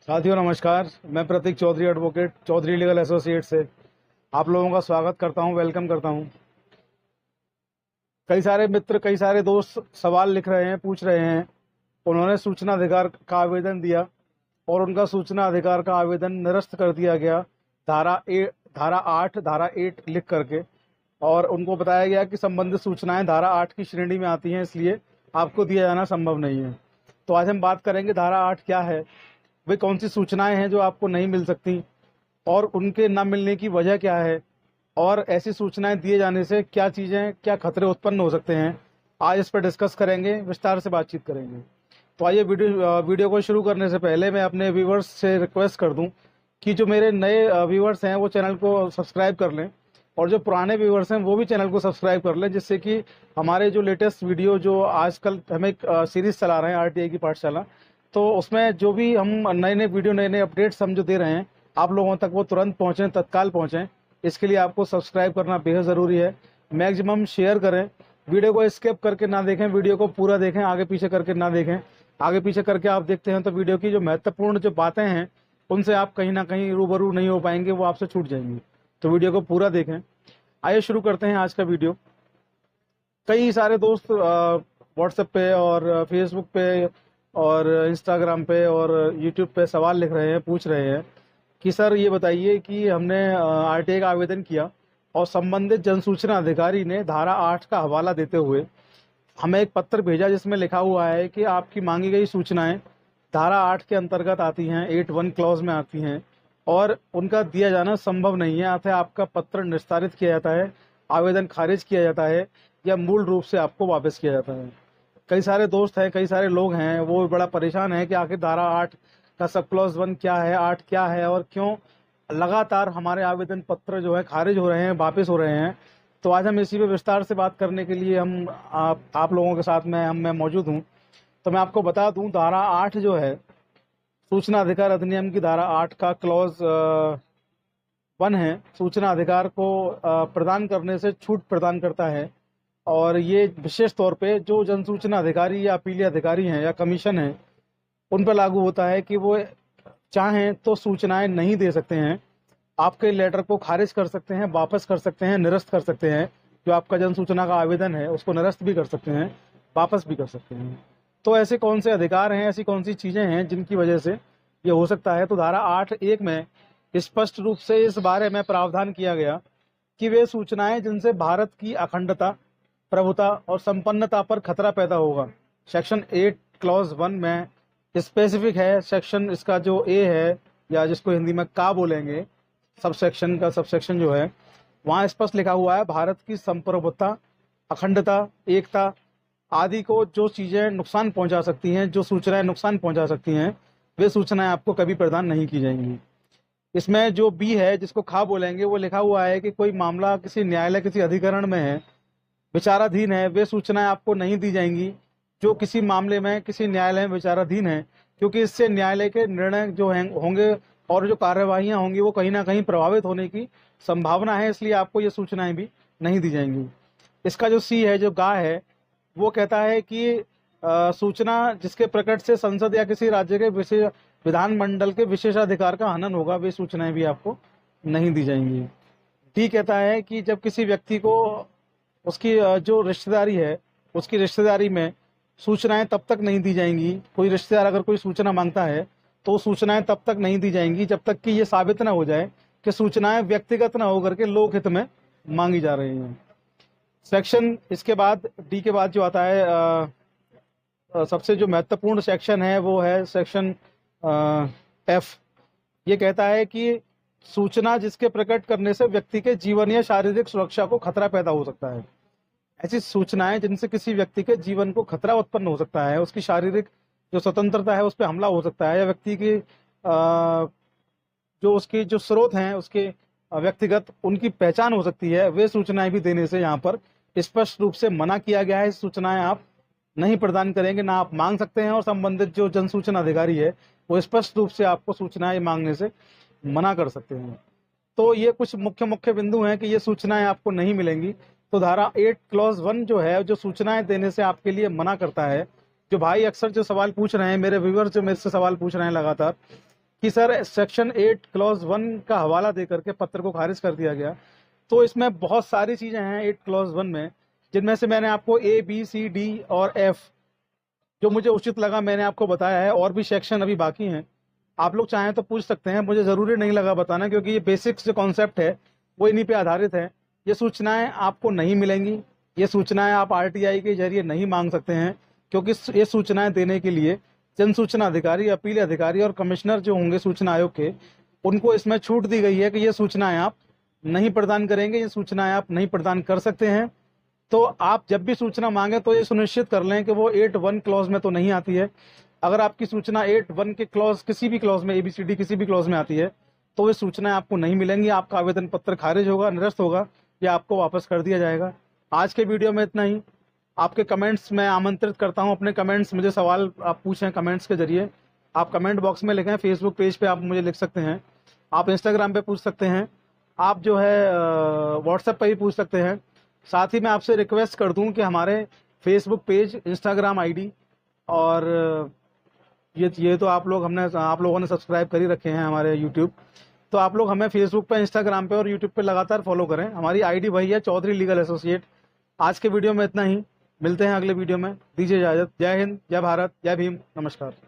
साथियों नमस्कार। मैं Prateek Chaudhary, advocate, Chaudhary legal associate से आप लोगों का स्वागत करता हूं, वेलकम करता हूं। कई सारे मित्र, कई सारे दोस्त सवाल लिख रहे हैं, पूछ रहे हैं। उन्होंने सूचना अधिकार का आवेदन दिया और उनका सूचना अधिकार का आवेदन निरस्त कर दिया गया धारा 8 धारा 8 लिख करके। और उनको बताया गया कि संबंधित सूचनाएं धारा 8 की श्रेणी में आती हैं, इसलिए आपको दिया जाना संभव नहीं है। तो आज हम बात करेंगे धारा 8 क्या है, वे कौन सी सूचनाएं हैं जो आपको नहीं मिल सकती और उनके न मिलने की वजह क्या है, और ऐसी सूचनाएं दिए जाने से क्या चीज़ें, क्या खतरे उत्पन्न हो सकते हैं। आज इस पर डिस्कस करेंगे, विस्तार से बातचीत करेंगे। तो आइए वीडियो को शुरू करने से पहले मैं अपने व्यूवर्स से रिक्वेस्ट कर दूं कि जो मेरे नए व्यूवर्स हैं वो चैनल को सब्सक्राइब कर लें, और जो पुराने व्यूवर्स हैं वो भी चैनल को सब्सक्राइब कर लें, जिससे कि हमारे जो लेटेस्ट वीडियो, जो आजकल हम एक सीरीज़ चला रहे हैं आरटीआई की पाठशाला, तो उसमें जो भी हम नए नए वीडियो, नए नए अपडेट्स हम जो दे रहे हैं आप लोगों तक, वो तुरंत पहुँचें, तत्काल पहुँचें। इसके लिए आपको सब्सक्राइब करना बेहद ज़रूरी है। मैक्सिमम शेयर करें, वीडियो को स्किप करके ना देखें, वीडियो को पूरा देखें, आगे पीछे करके ना देखें। आगे पीछे करके आप देखते हैं तो वीडियो की जो महत्वपूर्ण जो बातें हैं उनसे आप कहीं ना कहीं रूबरू नहीं हो पाएंगे, वो आपसे छूट जाएंगी। तो वीडियो को पूरा देखें। आइए शुरू करते हैं आज का वीडियो। कई सारे दोस्त व्हाट्सएप पे और फेसबुक पे और इंस्टाग्राम पे और यूट्यूब पे सवाल लिख रहे हैं, पूछ रहे हैं कि सर ये बताइए कि हमने आरटीआई का आवेदन किया और संबंधित जनसूचना अधिकारी ने धारा 8 का हवाला देते हुए हमें एक पत्र भेजा, जिसमें लिखा हुआ है कि आपकी मांगी गई सूचनाएं धारा 8 के अंतर्गत आती हैं, 8(1) क्लॉज में आती हैं और उनका दिया जाना संभव नहीं है। अतः आपका पत्र निस्तारित किया जाता है, आवेदन खारिज किया जाता है, या मूल रूप से आपको वापस किया जाता है। कई सारे दोस्त हैं, कई सारे लोग हैं, वो बड़ा परेशान है कि आखिर धारा 8 का सब क्लॉज 1 क्या है, 8 क्या है, और क्यों लगातार हमारे आवेदन पत्र जो है खारिज हो रहे हैं, वापस हो रहे हैं। तो आज हम इसी पे विस्तार से बात करने के लिए हम आप लोगों के साथ में मैं मौजूद हूँ। तो मैं आपको बता दूं, धारा 8 जो है सूचना अधिकार अधिनियम की धारा 8 का क्लॉज 1 है, सूचना अधिकार को प्रदान करने से छूट प्रदान करता है। और ये विशेष तौर पे जो जनसूचना अधिकारी या अपीलीय अधिकारी हैं या कमीशन है, उन पर लागू होता है कि वो चाहें तो सूचनाएं नहीं दे सकते हैं, आपके लेटर को खारिज कर सकते हैं, वापस कर सकते हैं, निरस्त कर सकते हैं। जो आपका जनसूचना का आवेदन है उसको निरस्त भी कर सकते हैं, वापस भी कर सकते हैं। तो ऐसे कौन से अधिकार हैं, ऐसी कौन सी चीज़ें हैं जिनकी वजह से ये हो सकता है। तो धारा 8(1) में स्पष्ट रूप से इस बारे में प्रावधान किया गया कि वे सूचनाएं जिनसे भारत की अखंडता, प्रभुता और संपन्नता पर खतरा पैदा होगा। सेक्शन 8 क्लॉज 1 में स्पेसिफिक है। सेक्शन इसका जो ए है, या जिसको हिंदी में का बोलेंगे, सब सेक्शन का सबसेक्शन जो है, वहाँ स्पष्ट लिखा हुआ है भारत की संप्रभुता, अखंडता, एकता आदि को जो चीज़ें नुकसान पहुंचा सकती हैं, जो सूचनाएं नुकसान पहुंचा सकती हैं, वे सूचनाएं आपको कभी प्रदान नहीं की जाएंगी। इसमें जो बी है, जिसको खा बोलेंगे, वो लिखा हुआ है कि कोई मामला किसी न्यायालय, किसी अधिकरण में है, विचाराधीन है, वे सूचनाएं आपको नहीं दी जाएंगी जो किसी मामले में किसी न्यायालय में विचाराधीन है, क्योंकि इससे न्यायालय के निर्णय जो होंगे और जो कार्यवाहियां होंगी वो कहीं ना कहीं प्रभावित होने की संभावना है, इसलिए आपको ये सूचनाएं भी नहीं दी जाएंगी। इसका जो सी है, जो गा है, वो कहता है कि सूचना जिसके प्रकट से संसद या किसी राज्य के विशेष विधानमंडल के विशेषाधिकार का हनन होगा, वे सूचनाएं भी आपको नहीं दी जाएंगी। डी कहता है कि जब किसी व्यक्ति को उसकी जो रिश्तेदारी है, उसकी रिश्तेदारी में सूचनाएं तब तक नहीं दी जाएंगी। कोई रिश्तेदार अगर कोई सूचना मांगता है तो सूचनाएं तब तक नहीं दी जाएंगी जब तक कि ये साबित ना हो जाए कि सूचनाएं व्यक्तिगत ना होकर के लोक हित में मांगी जा रही हैं। सेक्शन इसके बाद, डी के बाद जो आता है, सबसे जो महत्वपूर्ण सेक्शन है वो है सेक्शन एफ। ये कहता है कि सूचना जिसके प्रकट करने से व्यक्ति के जीवन या शारीरिक सुरक्षा को खतरा पैदा हो सकता है। ऐसी सूचनाएं जिनसे किसी व्यक्ति के जीवन को खतरा उत्पन्न हो सकता है, उसकी शारीरिक जो स्वतंत्रता है उस पर हमला हो सकता है, या व्यक्ति की जो उसके जो स्रोत हैं उसके व्यक्तिगत, उनकी पहचान हो सकती है, वे सूचनाएं भी देने से यहाँ पर स्पष्ट रूप से मना किया गया है। सूचनाएं आप नहीं प्रदान करेंगे, ना आप मांग सकते हैं, और संबंधित जो जनसूचना अधिकारी है वो स्पष्ट रूप से आपको सूचनाएं मांगने से मना कर सकते हैं। तो ये कुछ मुख्य मुख्य बिंदु हैं कि ये सूचनाएं आपको नहीं मिलेंगी। तो धारा 8 क्लॉज 1 जो है, जो सूचनाएं देने से आपके लिए मना करता है। जो भाई अक्सर जो सवाल पूछ रहे हैं, मेरे व्यूअर जो मेरे से सवाल पूछ रहे हैं लगातार, कि सर सेक्शन 8 क्लॉज 1 का हवाला दे करके पत्र को खारिज कर दिया गया। तो इसमें बहुत सारी चीज़ें हैं 8 क्लॉज 1 में, जिनमें से मैंने आपको A B C D और F जो मुझे उचित लगा मैंने आपको बताया है। और भी सेक्शन अभी बाकी हैं, आप लोग चाहें तो पूछ सकते हैं, मुझे ज़रूरी नहीं लगा बताना, क्योंकि ये बेसिक्स जो कॉन्सेप्ट है वो इन्हीं पे आधारित है। ये सूचनाएं आपको नहीं मिलेंगी, ये सूचनाएं आप RTI के जरिए नहीं मांग सकते हैं, क्योंकि ये सूचनाएं देने के लिए जन सूचना अधिकारी, अपील अधिकारी और कमिश्नर जो होंगे सूचना आयोग के, उनको इसमें छूट दी गई है कि ये सूचनाएं आप नहीं प्रदान करेंगे, ये सूचनाएं आप नहीं प्रदान कर सकते हैं। तो आप जब भी सूचना मांगे तो ये सुनिश्चित कर लें कि वो 8(1) क्लॉज में तो नहीं आती है। अगर आपकी सूचना 8(1) के क्लॉज किसी भी क्लॉज में, ABCD किसी भी क्लॉज में आती है, तो ये सूचनाएं आपको नहीं मिलेंगी, आपका आवेदन पत्र खारिज होगा, निरस्त होगा, या आपको वापस कर दिया जाएगा। आज के वीडियो में इतना ही। आपके कमेंट्स मैं आमंत्रित करता हूं, अपने कमेंट्स, मुझे सवाल आप पूछें कमेंट्स के जरिए। आप कमेंट बॉक्स में लिखें, फेसबुक पेज पे आप मुझे लिख सकते हैं, आप इंस्टाग्राम पे पूछ सकते हैं, आप जो है व्हाट्सएप पे भी पूछ सकते हैं। साथ ही मैं आपसे रिक्वेस्ट कर दूं कि हमारे फेसबुक पेज, इंस्टाग्राम ID और ये तो आप लोगों ने सब्सक्राइब कर ही रखे हैं हमारे यूट्यूब, तो आप लोग हमें फेसबुक पे, इंस्टाग्राम पे और यूट्यूब पे लगातार फॉलो करें। हमारी ID वही है, चौधरी लीगल एसोसिएट। आज के वीडियो में इतना ही, मिलते हैं अगले वीडियो में, दीजिए इजाजत। जय हिंद, जय भारत, जय भीम, नमस्कार।